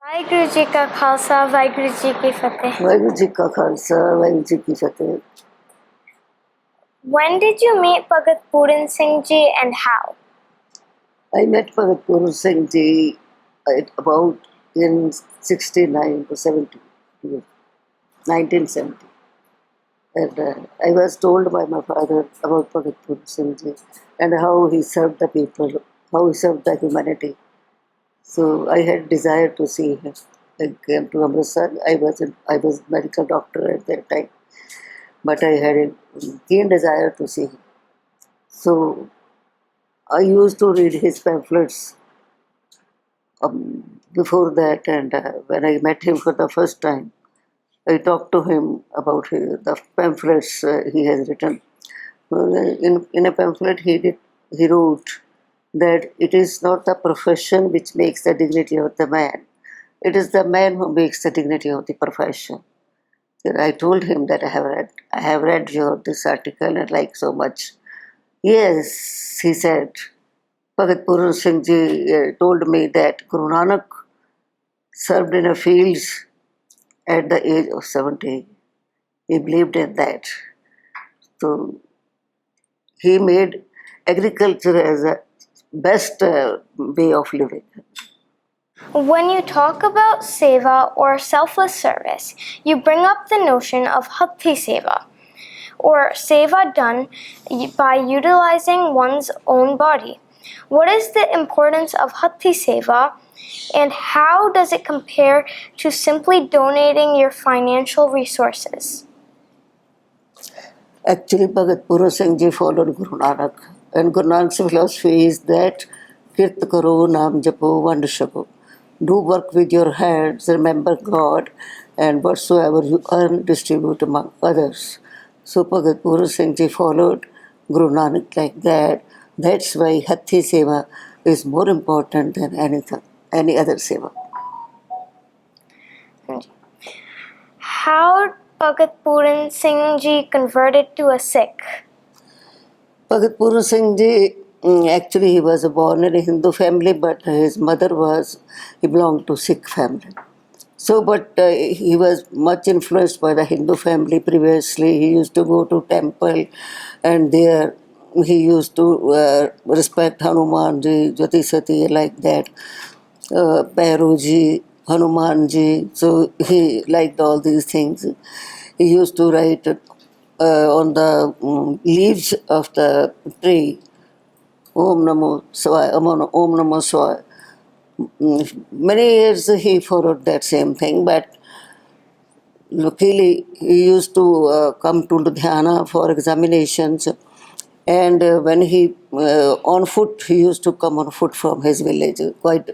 ਵਾਹਿਗੁਰੂ ਜੀ ਕਾ ਖਾਲਸਾ ਵਾਹਿਗੁਰੂ ਜੀ ਕੀ ਫਤਿਹ। ਵਾਹਿਗੁਰੂ ਜੀ ਕਾ ਖਾਲਸਾ ਵਾਹਿਗੁਰੂ ਜੀ ਕੀ ਫਤਿਹ। When did you meet Bhagat Puran Singh ji and how? I met Bhagat Puran Singh ji at about in 69 to 70, 1970. And I was told by my father about Bhagat Puran Singh ji and how he served the people, how he served the humanity. So I had desire to see him. I came to Amritsar. I was medical doctor at that time, but I had a keen desire to see him. So I used to read his pamphlets before that, and when I met him for the first time, I talked to him about the pamphlets he has written. In a pamphlet, he wrote that it is not the profession which makes the dignity of the man, it is the man who makes the dignity of the profession. Then I told him that I have read this article and like so much. Yes, he said. Bhagat Puran Singh ji told me that Guru Nanak served in the fields at the age of 70. He believed in that. So he made agriculture as a best way of living. When you talk about seva or selfless service, you bring up the notion of Bhakti seva, or seva done by utilizing one's own body. What is the importance of Bhakti seva, and how does it compare to simply donating your financial resources? Actually, Bhagat Puran Singh ji followed Guru Nanak, and Guru Nanak's philosophy is that Kirt karo, naam japo, vand shako. Do work with your hands, remember God, and whatsoever you earn, distribute among others. So Bhagat Puran Singh ji followed Guru Nanak like that. That's why Hathi Seva is more important than any other Seva. How Bhagat Puran Singh ji converted to a Sikh? Bhagat Puran Singh ji, actually he was born in a Hindu family, but his mother he belonged to Sikh family. So, but he was much influenced by the Hindu family previously. He used to go to temple, and there he used to respect Hanuman ji, Jyoti Sati, like that, Bhairo ji, Hanuman ji. So he liked all these things. He used to write on the leaves of the tree, Om Namo Swaya, Om Namo Swaya. Many years he followed that same thing, but luckily he used to come to Ludhiana for examinations, and when he on foot, he used to come on foot from his village, quite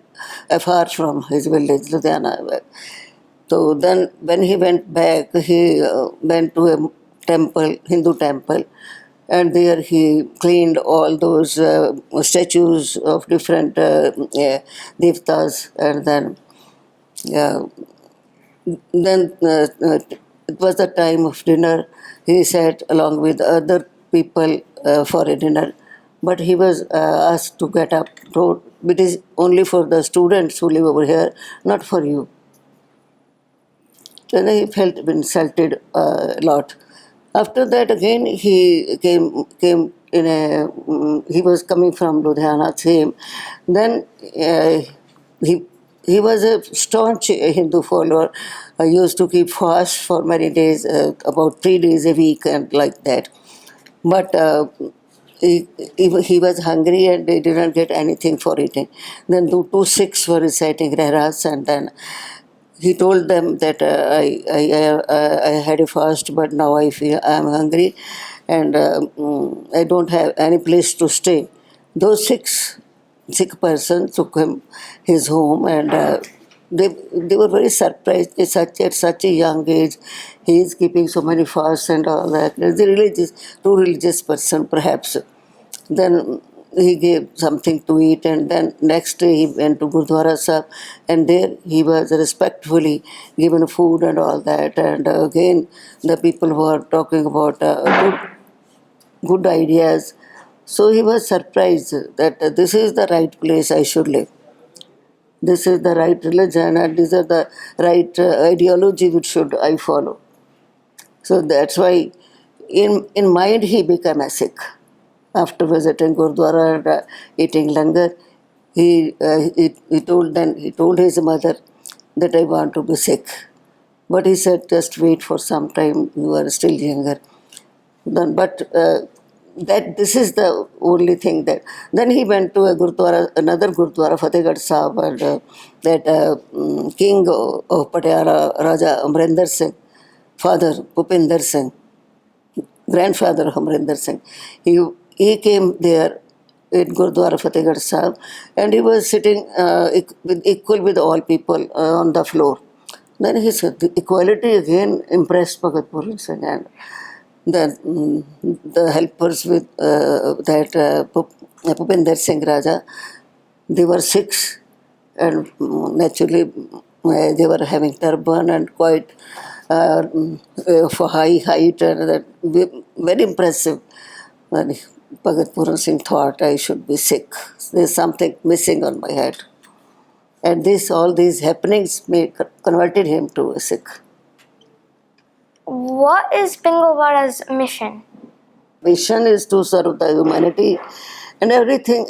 far from his village, Ludhiana. So then when he went back, he went to a temple, Hindu temple, and there he cleaned all those statues of different devtas, and then it was the time of dinner. He sat along with other people for a dinner, but he was asked to get up. So it is only for the students who live over here, not for you. Then he felt insulted a lot. After that, again he came in a. He was coming from Ludhiana, same. Then he he was a staunch Hindu follower. I used to keep fast for many days, about 3 days a week, and like that. But he was hungry and they didn't get anything for eating. Then the two Sikhs were reciting Rahras, and then he told them that I had a fast, but now I feel I am hungry, and I don't have any place to stay. Those Sikh persons took him his home, and they were very surprised at such a young age he is keeping so many fasts and all that. He's a too religious person perhaps. Then he gave something to eat, and then next day he went to Gurdwara Sahib, and there he was respectfully given food and all that. And again, the people were talking about good ideas. So he was surprised that this is the right place I should live. This is the right religion and these are the right ideology which should I follow. So that's why in mind he became a Sikh. After visiting Gurdwara and eating langar, he told his mother that I want to be Sikh. But he said, just wait for some time, you are still younger. Then, but that this is the only thing that. Then he went to a Gurdwara, another Gurdwara, Fatehgarh Sahib, and that king of Patiala, Raja Amrinder Singh, father Bhupinder Singh, grandfather of Amrinder Singh. He came there in Gurdwara Fatehgarh Sahib and he was sitting equal with all people on the floor. Then he said, the equality again impressed Bhagat Puran Singh and the helpers with Bhupinder Singh Raja. They were Sikhs and naturally they were having turban and quite for high height and that very impressive. And Bhagat Puran Singh thought I should be Sikh. There's something missing on my head. And all these happenings converted him to a Sikh. What is Pingalwara's mission? Mission is to serve the humanity and everything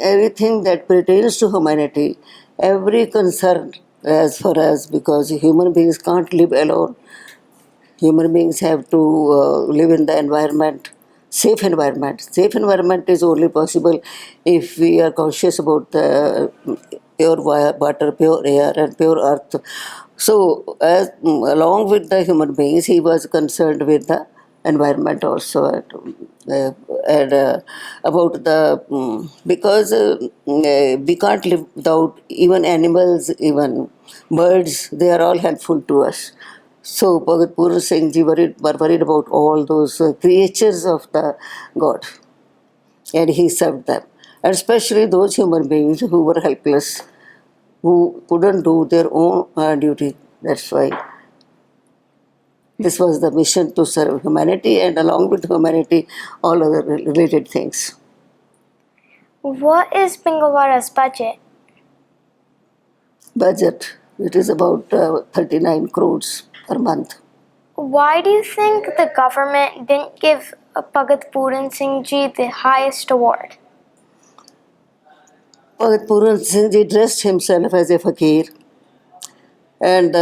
that pertains to humanity, every concern as far as because human beings can't live alone. Human beings have to live in the environment, safe environment. Safe environment is only possible if we are conscious about the pure water, pure air, and pure earth. So, along with the human beings, he was concerned with the environment also, and about the because we can't live without even animals, even birds. They are all helpful to us. So Bhagat Puran Singh ji were worried about all those creatures of the God, and he served them, and especially those human beings who were helpless, who couldn't do their own duty. That's why this was the mission to serve humanity, and along with humanity, all other related things. What is Pingalwara's budget? Budget, it is about 39 crores per month. Why do you think the government didn't give Bhagat Puran Singh Ji the highest award? Bhagat Puran Singh ji dressed himself as a fakir. And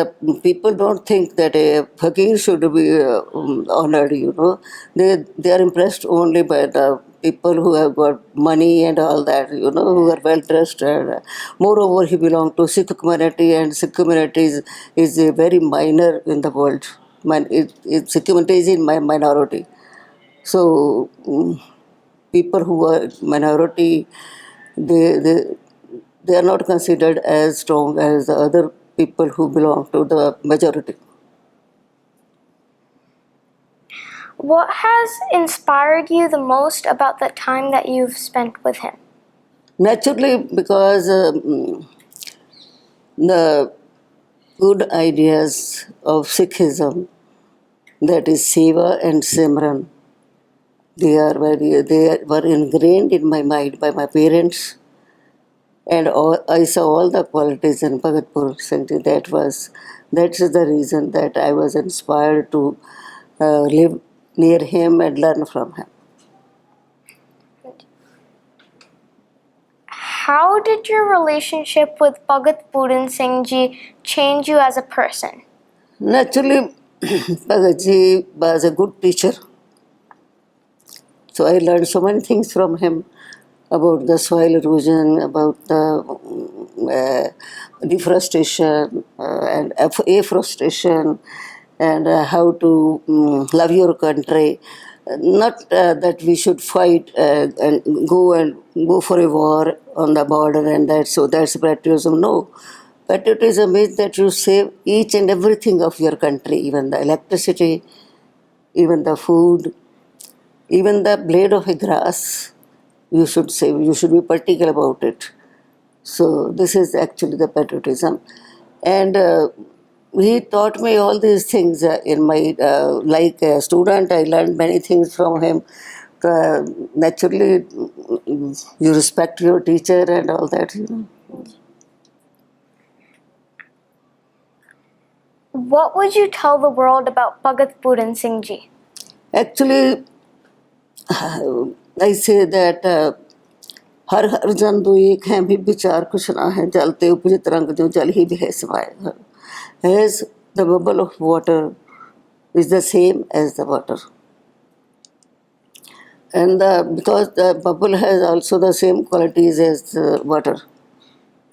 people don't think that a fakir should be honored, They are impressed only by the people who have got money and all that, who are well dressed. And moreover, he belonged to Sikh community, and Sikh community is a very minor in the world. Sikh community is in my minority. So, people who are minority, they, they, they are not considered as strong as the other people who belong to the majority. What has inspired you the most about the time that you've spent with him? Naturally, because the good ideas of Sikhism, that is Seva and Simran, they were ingrained in my mind by my parents, and I saw all the qualities in Bhagat Puran Singh. That's the reason that I was inspired to live near him and learn from him. How did your relationship with Bhagat Puran Singh Ji change you as a person? Naturally, Bhagatji was a good teacher. So I learned so many things from him about the soil erosion, about the deforestation and afforestation, and how to love your country. Not that we should fight and go for a war on the border, and that's patriotism. No, patriotism is that you save each and everything of your country, even the electricity, even the food, even the blade of a grass. You should save. You should be particular about it. So this is actually the patriotism, and he taught me all these things in my like a student. I learned many things from him. Naturally, you respect your teacher and all that. What would you tell the world about Bhagat Puran Singh ji? Actually, I say that हर हर जन दो एक हैं भी विचार कुछ ना है जलते उपजित रंग जो जल ही भी है सिवाय as the bubble of water is the same as the water, and because the bubble has also the same qualities as water,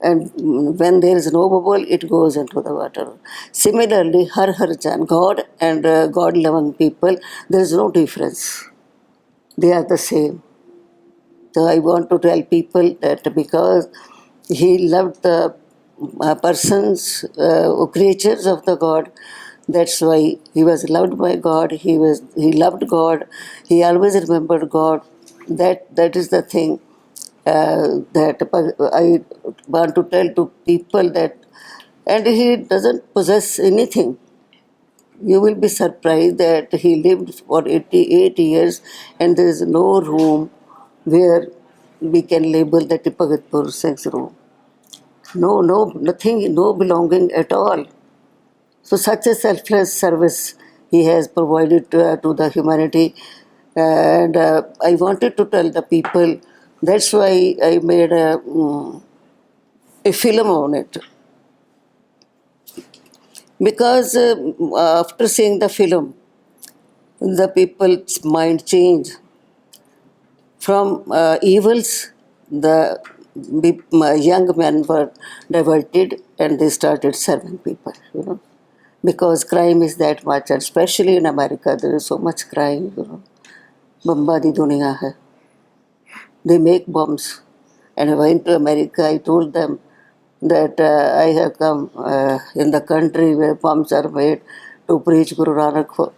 and when there is no bubble it goes into the water. Similarly, har jan, God and God loving people, there is no difference, they are the same. So I want to tell people that because he loved the persons, creatures of the God, that's why he was loved by God. He loved God. He always remembered God. That is the thing that I want to tell to people that, and he doesn't possess anything. You will be surprised that he lived for 88 years and there is no room where we can label that Bhagat Puran Singh's room. No, nothing, no belonging at all. So such a selfless service he has provided to the humanity, and I wanted to tell the people. That's why I made a film on it, because after seeing the film, the people's mind changed from evils. The young men were diverted and they started serving people. Because crime is that much, and especially in America, there is so much crime. Bombadi duniya hai. They make bombs. And I went to America, I told them that I have come in the country where bombs are made to preach Guru Nanak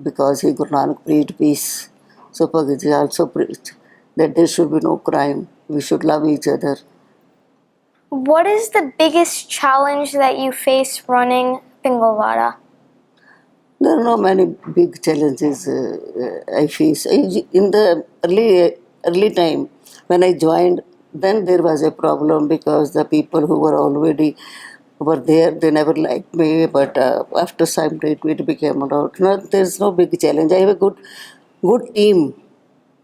because Guru Nanak preached peace. So Bhagavad also preached that there should be no crime. We should love each other. What is the biggest challenge that you face running Pingalwara? There are no many big challenges I face. In the early time when I joined, then there was a problem because the people who were already were there, they never liked me. But after some time, it became about. No, there's no big challenge. I have a good team.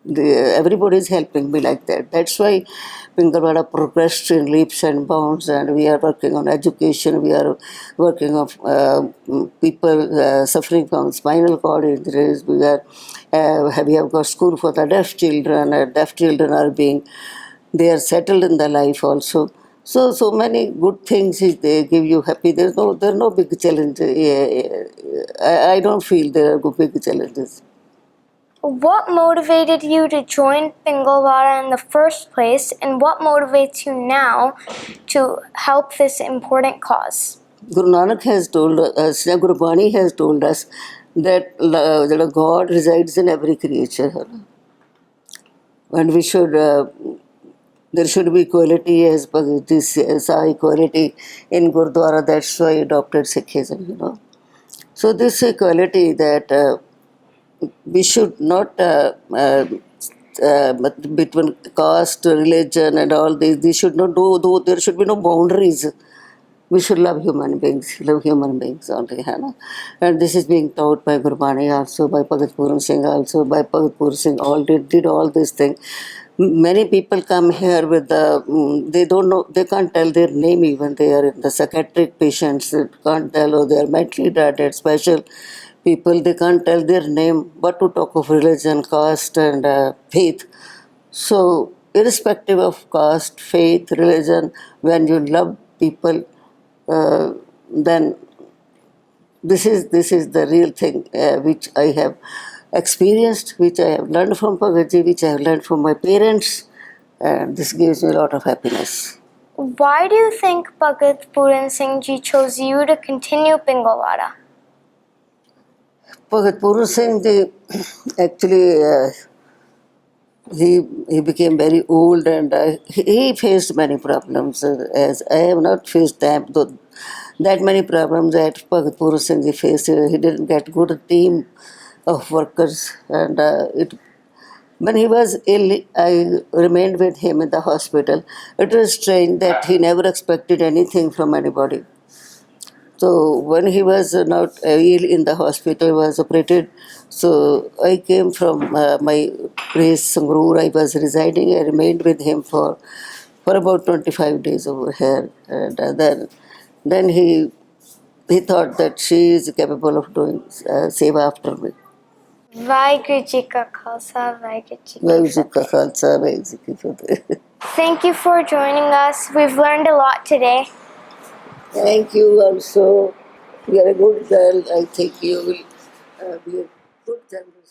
Everybody is helping me like that. That's why Pingalwara progressed in leaps and bounds, and we are working on education. We are working on people suffering from spinal cord injuries. We have got school for the deaf children, and deaf children are being they are settled in the life also. So many good things they give you happy. There are no big challenges. I don't feel there are big challenges. What motivated you to join Pingalwara in the first place, and what motivates you now to help this important cause? Guru Nanak has told us, Guru Bani has told us that God resides in every creature. And we should, there should be equality as this equality in Gurdwara. That's why I adopted Sikhism. So this equality that we should not between caste, religion, and all these should not do. There should be no boundaries. We should love human beings only. And this is being taught by Gurbani also, by Bhagat Puran Singh also, by Bhagat Puran Singh all did all these things. Many people come here with they don't know, they can't tell their name even. They are in the psychiatric patients, they can't tell, or they are mentally retarded, special people, they can't tell their name, but to talk of religion, caste, and faith. So, irrespective of caste, faith, religion, when you love people, then this is the real thing which I have experienced, which I have learned from Bhagavad, which I have learned from my parents, and this gives me a lot of happiness. Why do you think Bhagat Puran Singh ji chose you to continue Pingalwara? Bhagat Puran Singh, actually, he became very old and he faced many problems. As I have not faced that many problems that Bhagat Puran Singh faced. He didn't get good team of workers, and when he was ill, I remained with him in the hospital. It was strange that he never expected anything from anybody. So when he was not ill in the hospital, was operated. So I came from my place, Sangrur. I was residing. I remained with him for about 25 days over here, and then he thought that she is capable of doing seva after me. Vaheguru Ji Ka Khalsa, Vaheguru Ji Ki Waheguru ji Fateh. का खालसा वाहिगुरू जी की फतेह. Thank you for joining us. We've learned a lot today. Thank you also. You are a good girl. I think you will be a good general.